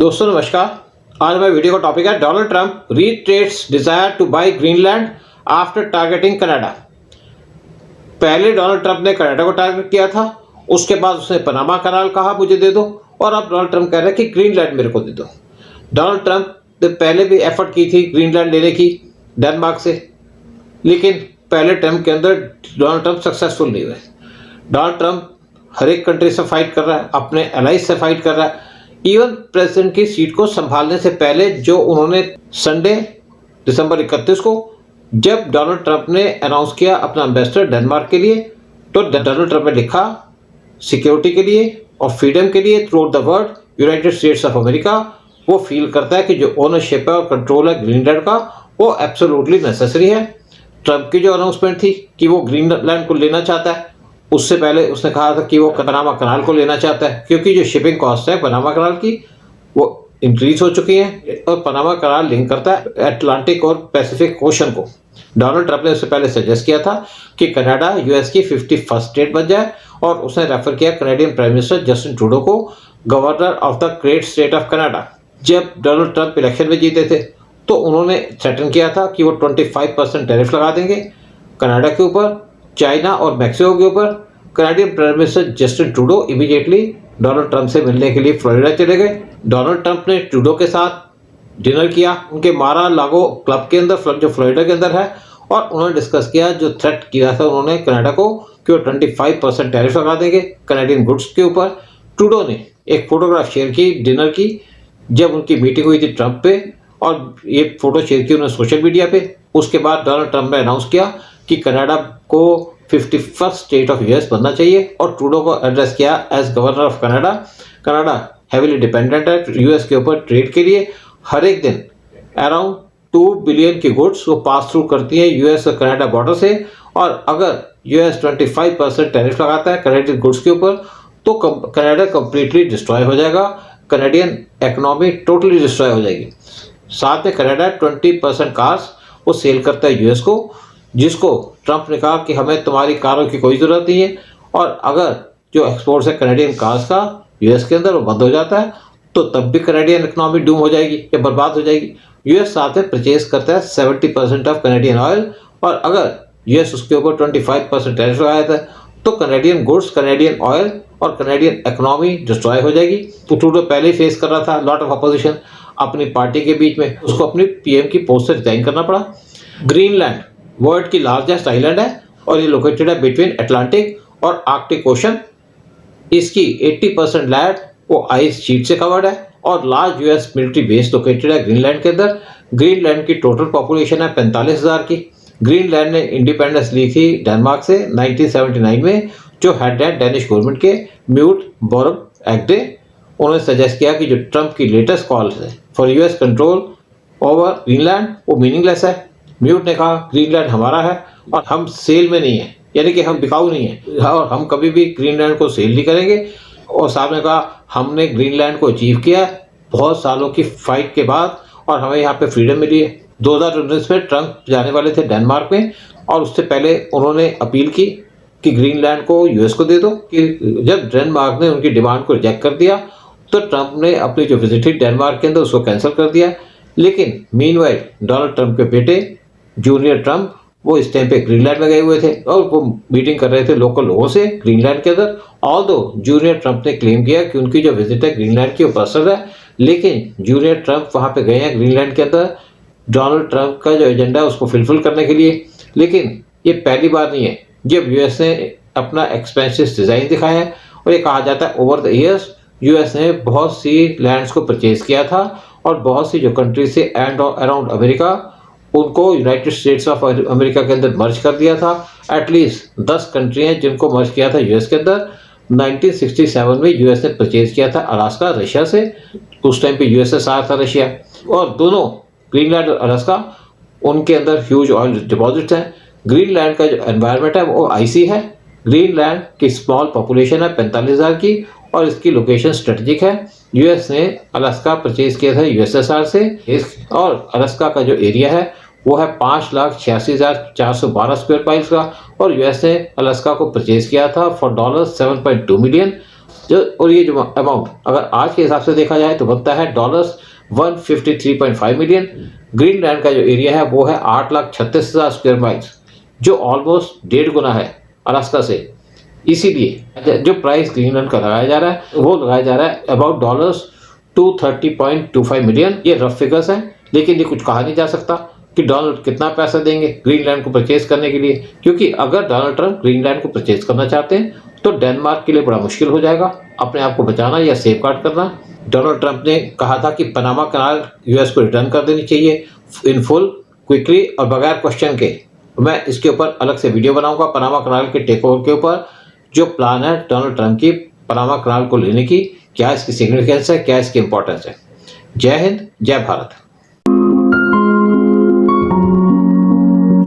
दोस्तों नमस्कार। आज हमारे वीडियो का टॉपिक है Donald Trump retreats desire to buy Greenland after targeting Canada. पहले डोनाल्ड ट्रंप ने कनाडा को टारगेट किया था, उसके बाद उसने पनामा कनाल कहा मुझे दे दो, और अब डोनाल्ड ट्रंप कह रहे हैं कि ग्रीनलैंड मेरे को दे दो। डोनाल्ड ट्रंप ने पहले भी एफर्ट की थी ग्रीनलैंड लेने की डेनमार्क से, लेकिन पहले टर्म के अंदर डोनाल्ड ट्रंप सक्सेसफुल नहीं हुए। डोनाल्ड ट्रंप हर एक कंट्री से फाइट कर रहा है, अपने एलाइज से फाइट कर रहा है। इवन प्रेसिडेंट की सीट को संभालने से पहले जो उन्होंने संडे दिसंबर 31 को जब डोनाल्ड ट्रंप ने अनाउंस किया अपना एम्बेसडर डेनमार्क के लिए, तो डोनाल्ड ट्रंप ने लिखा सिक्योरिटी के लिए और फ्रीडम के लिए through out the world United states of America वो फील करता है कि जो ओनरशिप है और कंट्रोल है ग्रीनलैंड का वो एब्सोल्युटली नेसेसरी है। ट्रंप की जो अनाउंसमेंट थी कि वो ग्रीनलैंड को लेना चाहता है, उससे पहले उसने कहा था कि वो पनामा कनाल को लेना चाहता है, क्योंकि जो शिपिंग कॉस्ट है पनामा कनाल की वो इंक्रीज हो चुकी है और पनामा कनाल लिंक करता है अटलांटिक और पैसिफिक ओशन को। डोनाल्ड ट्रंप ने उससे पहले सजेस्ट किया था कि कनाडा यूएस की 51st स्टेट बन जाए, और उसने रेफर किया Canadian prime minister Justin Trudeau को governor of the great state of Canada. जब डोनाल्ड ट्रंप इलेक्शन में जीते थे तो उन्होंने थ्रेटन किया था कि वो 25% टैरिफ लगा देंगे कनाडा के ऊपर, चाइना और मैक्सिको के ऊपर। Canadian prime minister Justin Trudeau immediately Donald Trump से मिलने के लिए फ्लोरिडा चले गए। डोनाल्ड ट्रंप ने ट्रूडो के साथ डिनर किया उनके मारा लागो क्लब के अंदर जो फ्लोरिडा के अंदर है, और उन्होंने डिस्कस किया जो थ्रेट किया था उन्होंने कनाडा को कि वो 25% टैरिफ लगा देंगे कनाडियन गुड्स के ऊपर। ट्रूडो ने एक फोटोग्राफ शेयर की डिनर की जब उनकी मीटिंग हुई थी ट्रंप पे, और ये फोटो शेयर की उन्होंने सोशल मीडिया पे। उसके बाद डोनाल्ड ट्रंप ने अनाउंस किया कि कनाडा को 51st स्टेट ऑफ यूएस बनना चाहिए, और ट्रूडो को एड्रेस किया as governor of Canada. Canada heavily dependent है यूएस के ऊपर ट्रेड के लिए। हर एक दिन अराउंड 2 बिलियन की गुड्स वो पास थ्रू करती है यूएस और कनाडा बॉर्डर से, और अगर यूएस 25% टैरिफ लगाता है कनाडियन गुड्स के ऊपर तो कनाडा कंप्लीटली डिस्ट्रॉय हो जाएगा, कनाडियन इकोनॉमी टोटली डिस्ट्रॉय हो जाएगी। साथ में कनाडा 20% कार्स वो सेल करता है यूएस को, जिसको ट्रंप ने कहा कि हमें तुम्हारी कारों की कोई ज़रूरत नहीं है, और अगर जो एक्सपोर्ट्स है कनाडियन कार्स का यूएस के अंदर वो बंद हो जाता है तो तब भी कनाडियन इकोनॉमी डूम हो जाएगी या बर्बाद हो जाएगी। यूएस साथ में परचेज करता है 70% ऑफ कनाडियन ऑयल, और अगर यूएस उसके ऊपर 25% टैरिफ लगाया था तो कनाडियन गुड्स, कनाडियन ऑयल और कनाडियन इकोनॉमी डिस्ट्रॉय हो जाएगी। तो ट्रूडो पहले ही फेस कर रहा था लॉट ऑफ अपोजिशन अपनी पार्टी के बीच में, उसको अपनी पीएम की पोस्ट से रिजाइन करना पड़ा। ग्रीनलैंड वर्ल्ड की लार्जेस्ट आइलैंड है और ये लोकेटेड है बिटवीन अटलांटिक और आर्कटिक ओशन। इसकी 80% लैंड वो आइस शीट से कवर्ड है, और large US military base located है ग्रीनलैंड के अंदर। ग्रीनलैंड की टोटल पॉपुलेशन है 45,000 की। ग्रीनलैंड ने इंडिपेंडेंस ली थी डेनमार्क से 1979 में, जो हेड है डेनिश गवर्नमेंट के म्यूट बोरग एक्डे। उन्होंने सजेस्ट किया कि जो ट्रंप की लेटेस्ट कॉल है for US control over Greenland वो मीनिंगलेस है। म्यूट ने कहा ग्रीनलैंड हमारा है और हम सेल में नहीं है, यानी कि हम बिकाऊ नहीं है, और हम कभी भी ग्रीनलैंड को सेल नहीं करेंगे। और साहब ने कहा हमने ग्रीनलैंड को अचीव किया बहुत सालों की फाइट के बाद, और हमें यहाँ पे फ्रीडम मिली है। 2019 में ट्रंप जाने वाले थे डेनमार्क में, और उससे पहले उन्होंने अपील की कि ग्रीनलैंड को यूएस को दे दो। कि जब डेनमार्क ने उनकी डिमांड को रिजेक्ट कर दिया तो ट्रंप ने अपनी जो विजिट थी डेनमार्क के अंदर उसको कैंसिल कर दिया। लेकिन मीनवाइल डोनाल्ड ट्रंप के बेटे जूनियर ट्रंप वो इस टाइम पे ग्रीनलैंड में गए हुए थे और वो मीटिंग कर रहे थे लोकल लोगों से ग्रीनलैंड के अंदर। ऑल्दो जूनियर ट्रंप ने क्लेम किया कि उनकी जो विजिट है ग्रीनलैंड की वो पर्सनल है, लेकिन जूनियर ट्रंप वहाँ पे गए हैं ग्रीनलैंड के अंदर डोनाल्ड ट्रंप का जो एजेंडा है उसको फुलफिल करने के लिए। लेकिन ये पहली बार नहीं है जब यूएस ने अपना एक्सपेंसिव डिज़ाइन दिखाया है, और ये कहा जाता है ओवर द ईयर्स यूएस ने बहुत सी लैंड्स को परचेज किया था, और बहुत सी जो कंट्रीज से एंड अराउंड अमेरिका उनको यूनाइटेड स्टेट्स ऑफ अमेरिका के अंदर मर्ज कर दिया था। एटलीस्ट 10 कंट्री हैं जिनको मर्ज किया था यूएस के अंदर। 1967 में यूएस ने परचेज किया था अलास्का रशिया से, उस टाइम पे यूएसएसआर था रशिया, और दोनों ग्रीनलैंड और अलास्का उनके अंदर ह्यूज ऑयल डिपॉजिट्स हैं। ग्रीनलैंड का जो एनवायरनमेंट है वो आइसी है। ग्रीनलैंड की स्मॉल पॉपुलेशन है 45,000 की, और इसकी लोकेशन स्ट्रेटजिक है। यूएस ने अलास्का परचेज किया था यूएसएसआर से, और अलास्का का जो एरिया है वो है 5,86,412 स्क्वायर माइल्स का, और यूएस ने अलास्का को परचेज किया था फॉर $7.2 मिलियन। और ये जो अमाउंट अगर आज के हिसाब से देखा जाए तो बनता है $153.5 मिलियन। ग्रीनलैंड का जो एरिया है वो है 8,36,000 स्क्वायर माइल्स, जो ऑलमोस्ट 1.5 गुना है अलास्का से। इसीलिए जो प्राइस ग्रीनलैंड का लगाया जा रहा है वो लगाया जा रहा है अबाउट $230.25 मिलियन। ये रफ फिगर्स हैं, लेकिन ये कुछ कहा नहीं जा सकता कि डोनाल्ड कितना पैसा देंगे ग्रीनलैंड को परचेज करने के लिए, क्योंकि अगर डोनाल्ड ट्रंप ग्रीनलैंड को परचेज करना चाहते हैं तो डेनमार्क के लिए बड़ा मुश्किल हो जाएगा अपने आप को बचाना या सेफ गार्ड करना। डोनाल्ड ट्रंप ने कहा था कि पनामा कनाल यूएस को रिटर्न कर देनी चाहिए इन फुल, क्विकली और बगैर क्वेश्चन के। मैं इसके ऊपर अलग से वीडियो बनाऊंगा पनामा कनाल के टेक ओवर के ऊपर, जो प्लान है डोनाल्ड ट्रंप की पनामा कनाल को लेने की, क्या इसकी सिग्निफिकेंस है, क्या इसकी इंपॉर्टेंस है। जय हिंद, जय भारत।